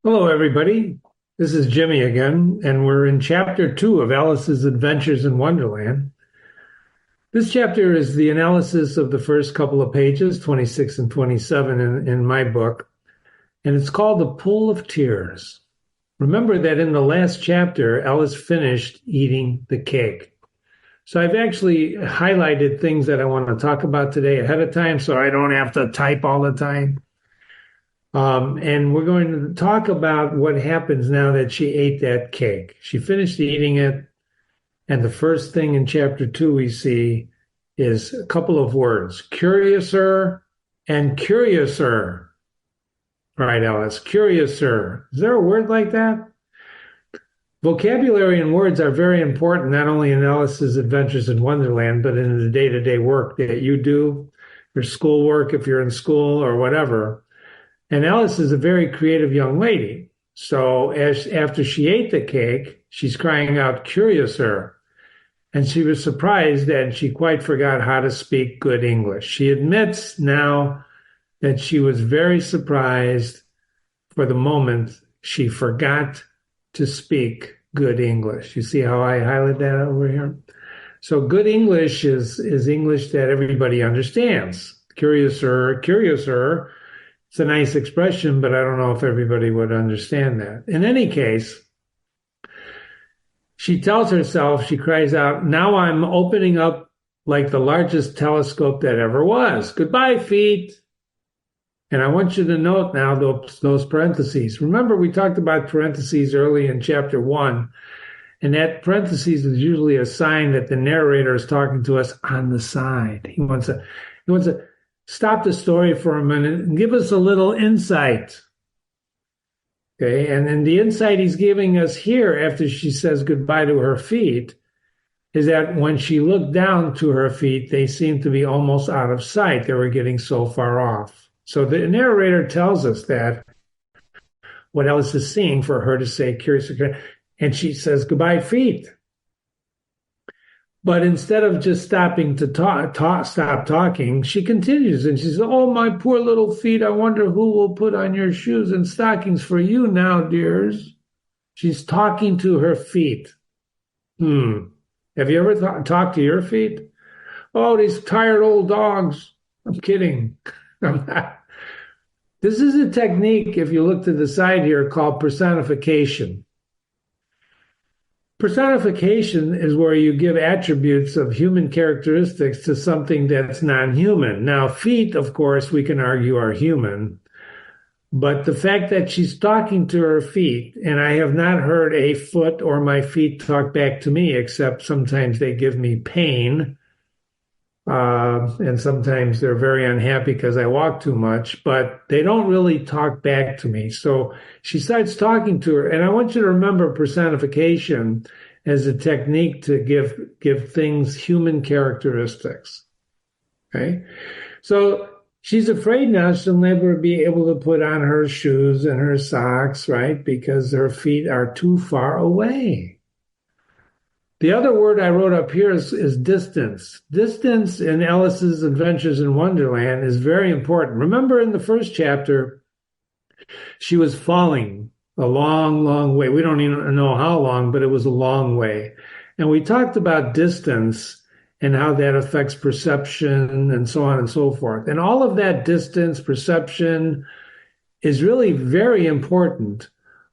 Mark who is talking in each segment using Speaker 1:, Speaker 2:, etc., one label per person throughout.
Speaker 1: Hello, everybody. This is Jimmy again, and we're in chapter 2 of Alice's Adventures in Wonderland. This chapter is the analysis of the first couple of pages, 26 and 27 in my book, and it's called The Pool of Tears. Remember that in the last chapter, Alice finished eating the cake. So I've actually highlighted things that I want to talk about today ahead of time so I don't have to type all the time. And we're going to talk about what happens now that she ate that cake. She finished eating it, and the first thing in chapter 2 we see is a couple of words, curiouser and curiouser. Right, Alice, curiouser. Is there a word like that? Vocabulary and words are very important, not only in Alice's Adventures in Wonderland, but in the day-to-day work that you do, your schoolwork, if you're in school or whatever. And Alice is a very creative young lady. So after she ate the cake, she's crying out, curiouser. And she was surprised that she quite forgot how to speak good English. She admits now that she was very surprised for the moment she forgot to speak good English. You see how I highlight that over here? So good English is English that everybody understands. Curiouser, curiouser. It's a nice expression, but I don't know if everybody would understand that. In any case, she tells herself, she cries out, now I'm opening up like the largest telescope that ever was. Goodbye, feet. And I want you to note now those parentheses. Remember, we talked about parentheses early in chapter 1, and that parentheses is usually a sign that the narrator is talking to us on the side. He wants to stop the story for a minute and give us a little insight. Okay, and then the insight he's giving us here after she says goodbye to her feet is that when she looked down to her feet, they seemed to be almost out of sight. They were getting so far off. So the narrator tells us that what Alice is seeing for her to say curious, and she says goodbye feet. But instead of just stopping to stop talking, she continues and she says, oh, my poor little feet, I wonder who will put on your shoes and stockings for you now, dears. She's talking to her feet. Have you ever talked to your feet? Oh, these tired old dogs. I'm kidding. I'm not. This is a technique, if you look to the side here, called personification. Personification is where you give attributes of human characteristics to something that's non-human. Now, feet, of course, we can argue are human, but the fact that she's talking to her feet, and I have not heard a foot or my feet talk back to me, except sometimes they give me pain, and sometimes they're very unhappy because I walk too much, but they don't really talk back to me. So she starts talking to her, and I want you to remember personification as a technique to give things human characteristics. Okay, so she's afraid now she'll never be able to put on her shoes and her socks, right? Because her feet are too far away. The other word I wrote up here is distance. Distance in Alice's Adventures in Wonderland is very important. Remember in the first chapter, she was falling a long, long way. We don't even know how long, but it was a long way. And we talked about distance and how that affects perception and so on and so forth. And all of that distance, perception is really very important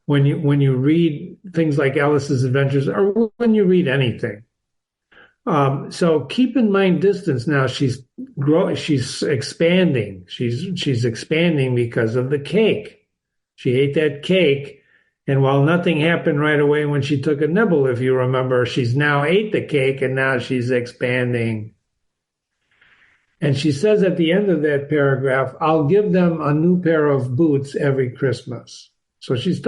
Speaker 1: when you read things like Alice's Adventures or when you read anything. So keep in mind distance. Now she's expanding. She's expanding because of the cake. She ate that cake, and while nothing happened right away when she took a nibble, if you remember, she's now ate the cake and now she's expanding. And she says at the end of that paragraph, I'll give them a new pair of boots every Christmas. So she's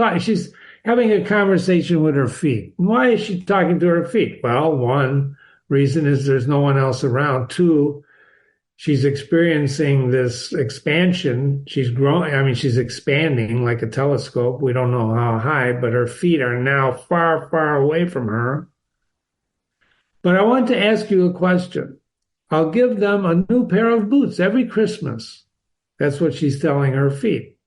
Speaker 1: having a conversation with her feet. Why is she talking to her feet? Well, one reason is there's no one else around. Two, she's experiencing this expansion. She's growing. I mean, she's expanding like a telescope. We don't know how high, but her feet are now far, far away from her. But I want to ask you a question. I'll give them a new pair of boots every Christmas. That's what she's telling her feet.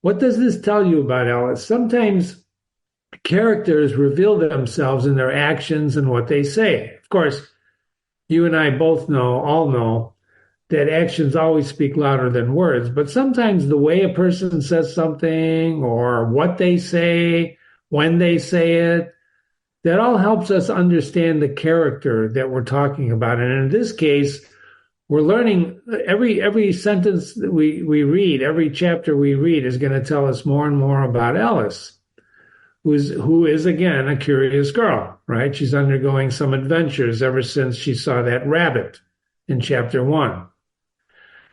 Speaker 1: What does this tell you about Alice? Sometimes characters reveal themselves in their actions and what they say. Of course, you and I both know, all know, that actions always speak louder than words, but sometimes the way a person says something or what they say, when they say it, that all helps us understand the character that we're talking about. And in this case, we're learning every sentence that we read, every chapter we read is going to tell us more and more about Alice, who is again a curious girl, right? She's undergoing some adventures ever since she saw that rabbit in chapter 1.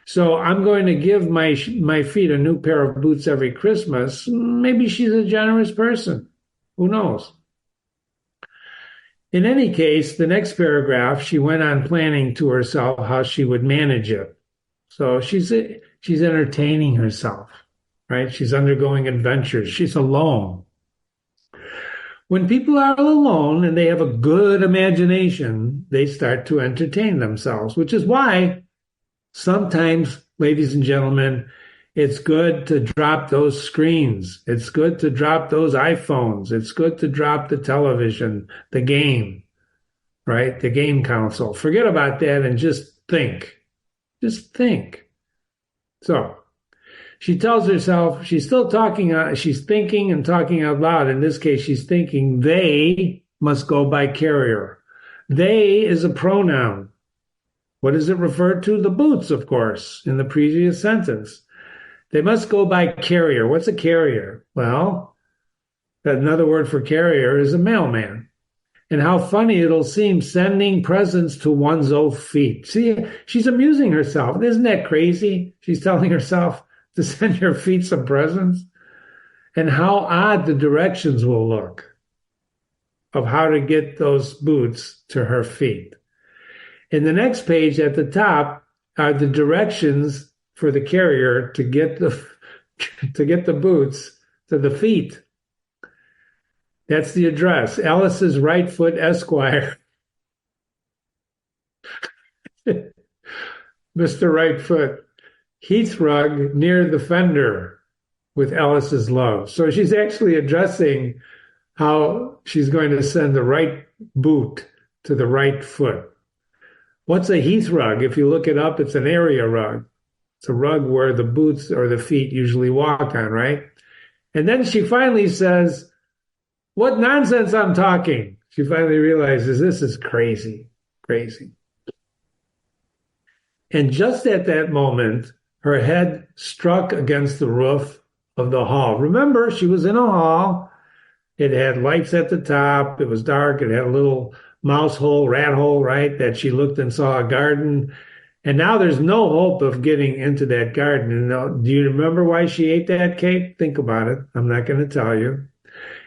Speaker 1: So I'm going to give my feet a new pair of boots every Christmas. Maybe she's a generous person. Who knows? In any case, the next paragraph, she went on planning to herself how she would manage it. So she's entertaining herself, right? She's undergoing adventures. She's alone. When people are alone and they have a good imagination, they start to entertain themselves, which is why sometimes, ladies and gentlemen, it's good to drop those screens. It's good to drop those iPhones. It's good to drop the television, the game, right? The game console. Forget about that and just think. Just think. So she tells herself, she's still talking, she's thinking and talking out loud. In this case, she's thinking they must go by carrier. They is a pronoun. What does it refer to? The boots, of course, in the previous sentence. They must go by carrier. What's a carrier? Well, another word for carrier is a mailman. And how funny it'll seem sending presents to one's own feet. See, she's amusing herself. Isn't that crazy? She's telling herself to send her feet some presents. And how odd the directions will look of how to get those boots to her feet. In the next page at the top are the directions for the carrier to get the boots to the feet. That's the address. Alice's Right Foot Esquire. Mr. Right Foot. Heathrug near the fender with Alice's love. So she's actually addressing how she's going to send the right boot to the right foot. What's a heath rug? If you look it up, it's an area rug. It's a rug where the boots or the feet usually walk on, right? And then she finally says, what nonsense I'm talking. She finally realizes this is crazy, crazy. And just at that moment, her head struck against the roof of the hall. Remember, she was in a hall. It had lights at the top. It was dark. It had a little mouse hole, rat hole, right? That she looked and saw a garden. And now there's no hope of getting into that garden. And do you remember why she ate that cake? Think about it. I'm not going to tell you.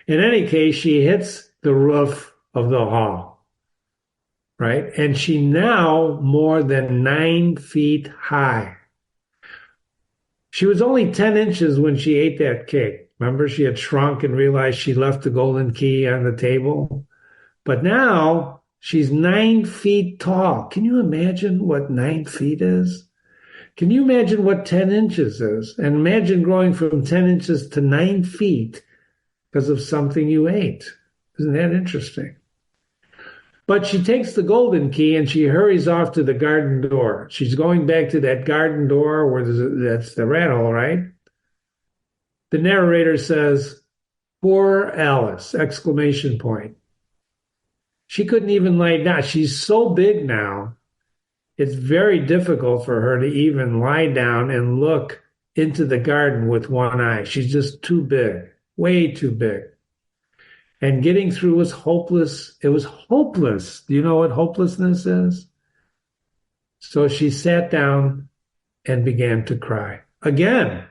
Speaker 1: In any case, she hits the roof of the hall, right? And she now more than 9 feet high. She was only 10 inches when she ate that cake. Remember, she had shrunk and realized she left the golden key on the table. But now she's 9 feet tall. Can you imagine what 9 feet is? Can you imagine what 10 inches is? And imagine growing from 10 inches to 9 feet because of something you ate. Isn't that interesting? But she takes the golden key and she hurries off to the garden door. She's going back to that garden door where that's the rat hole, right? The narrator says, poor Alice, exclamation point. She couldn't even lie down. She's so big now, it's very difficult for her to even lie down and look into the garden with one eye. She's just too big, way too big. And getting through was hopeless. It was hopeless. Do you know what hopelessness is? So she sat down and began to cry. Again,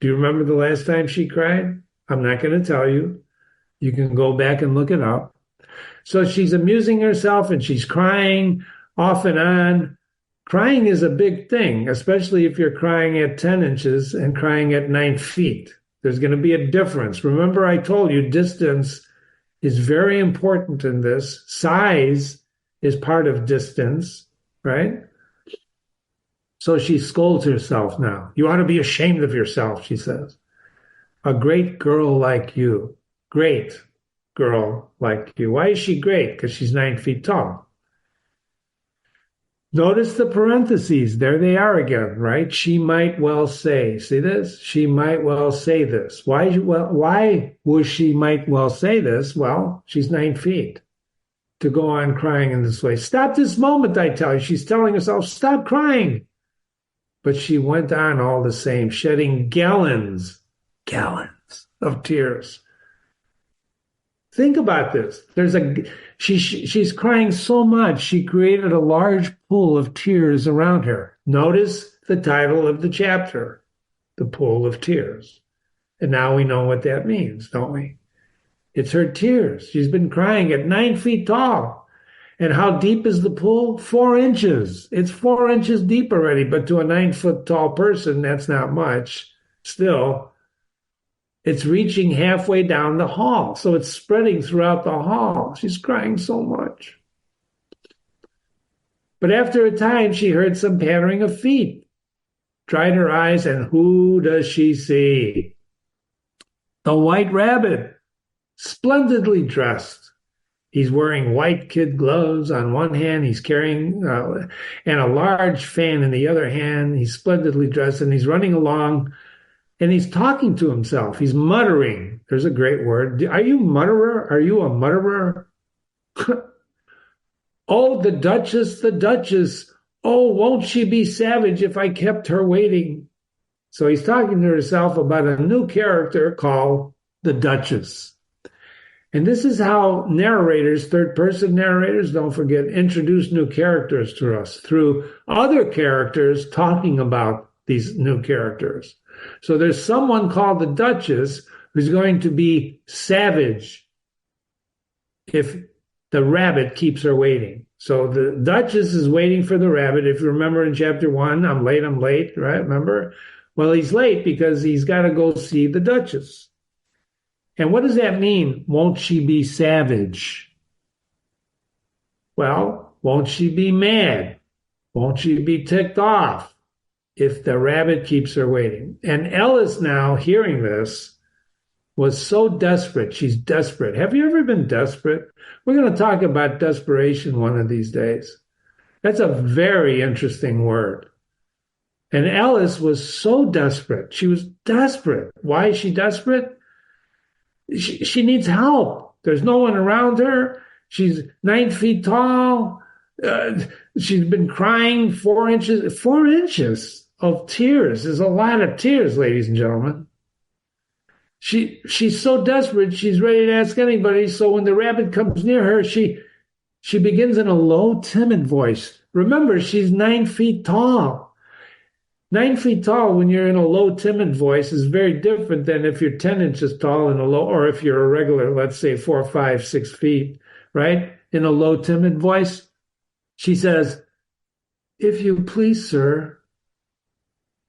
Speaker 1: do you remember the last time she cried? I'm not going to tell you. You can go back and look it up. So she's amusing herself and she's crying off and on. Crying is a big thing, especially if you're crying at 10 inches and crying at 9 feet. There's going to be a difference. Remember, I told you distance is very important in this. Size is part of distance, right? So she scolds herself now. You ought to be ashamed of yourself, she says. a great girl like you. Great girl like you. Why is she great? Because she's 9 feet tall. Notice the parentheses. There they are again, right? She might well say. See this? She might well say this. Why was she might well say this? Well, she's 9 feet. To go on crying in this way. Stop this moment, I tell you. She's telling herself, stop crying. But she went on all the same, shedding gallons of tears. Think about this. She's crying so much, she created a large pool of tears around her. Notice the title of the chapter, The Pool of Tears. And now we know what that means, don't we? It's her tears. She's been crying at 9 feet tall. And how deep is the pool? 4 inches. It's 4 inches deep already, but to a 9-foot tall person, that's not much. Still, it's reaching halfway down the hall. So it's spreading throughout the hall. She's crying so much. But after a time, she heard some pattering of feet, dried her eyes, and who does she see? The White Rabbit. Splendidly dressed. He's wearing white kid gloves on one hand. He's carrying and a large fan in the other hand. He's splendidly dressed, and he's running along, and he's talking to himself. He's muttering. There's a great word. Are you mutterer? Are you a mutterer? Oh, the Duchess, the Duchess. Oh, won't she be savage if I kept her waiting? So he's talking to himself about a new character called the Duchess. And this is how narrators, third-person narrators, don't forget, introduce new characters to us through other characters talking about these new characters. So there's someone called the Duchess who's going to be savage if the rabbit keeps her waiting. So the Duchess is waiting for the rabbit. If you remember in chapter 1, I'm late, right? Remember? Well, he's late because he's got to go see the Duchess. And what does that mean? Won't she be savage? Well, won't she be mad? Won't she be ticked off if the rabbit keeps her waiting? And Ellis, now hearing this, was so desperate. She's desperate. Have you ever been desperate? We're going to talk about desperation one of these days. That's a very interesting word. And Ellis was so desperate. She was desperate. Why is she desperate? She needs help. There's no one around her. She's 9 feet tall. She's been crying 4 inches. 4 inches of tears is a lot of tears, ladies and gentlemen. She's so desperate, she's ready to ask anybody. So when the rabbit comes near her, she begins in a low, timid voice. Remember, she's 9 feet tall. 9 feet tall when you're in a low, timid voice is very different than if you're 10 inches tall in a low, or if you're a regular, let's say 4, 5, 6 feet, right? In a low, timid voice. She says, if you please, sir,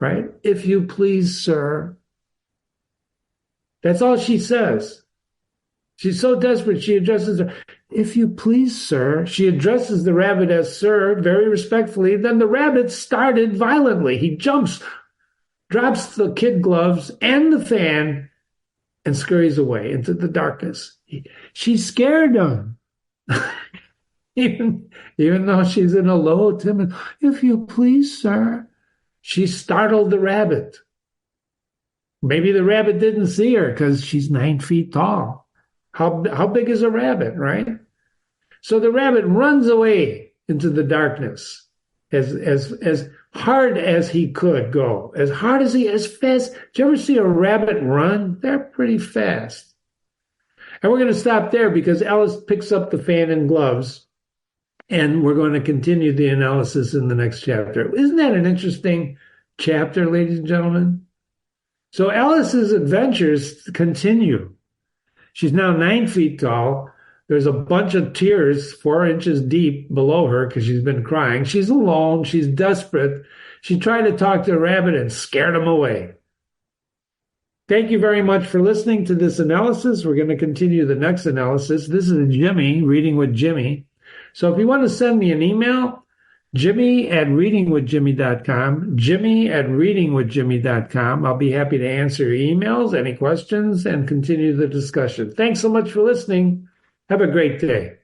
Speaker 1: right? If you please, sir. That's all she says. She's so desperate, she addresses her, if you please, sir. She addresses the rabbit as sir, very respectfully. Then the rabbit started violently. He jumps, drops the kid gloves and the fan, and scurries away into the darkness. She scared him. even though she's in a low, timid, if you please, sir. She startled the rabbit. Maybe the rabbit didn't see her because she's 9 feet tall. How big is a rabbit, right? So the rabbit runs away into the darkness as hard as he could go, as fast. Did you ever see a rabbit run? They're pretty fast. And we're going to stop there because Alice picks up the fan and gloves, and we're going to continue the analysis in the next chapter. Isn't that an interesting chapter, ladies and gentlemen? So Alice's adventures continue. She's now 9 feet tall. There's a bunch of tears 4 inches deep below her because she's been crying. She's alone. She's desperate. She tried to talk to a rabbit and scared him away. Thank you very much for listening to this analysis. We're going to continue the next analysis. This is Jimmy, Reading with Jimmy. So if you want to send me an email, Jimmy at readingwithjimmy.com. Jimmy at readingwithjimmy.com. I'll be happy to answer your emails, any questions, and continue the discussion. Thanks so much for listening. Have a great day.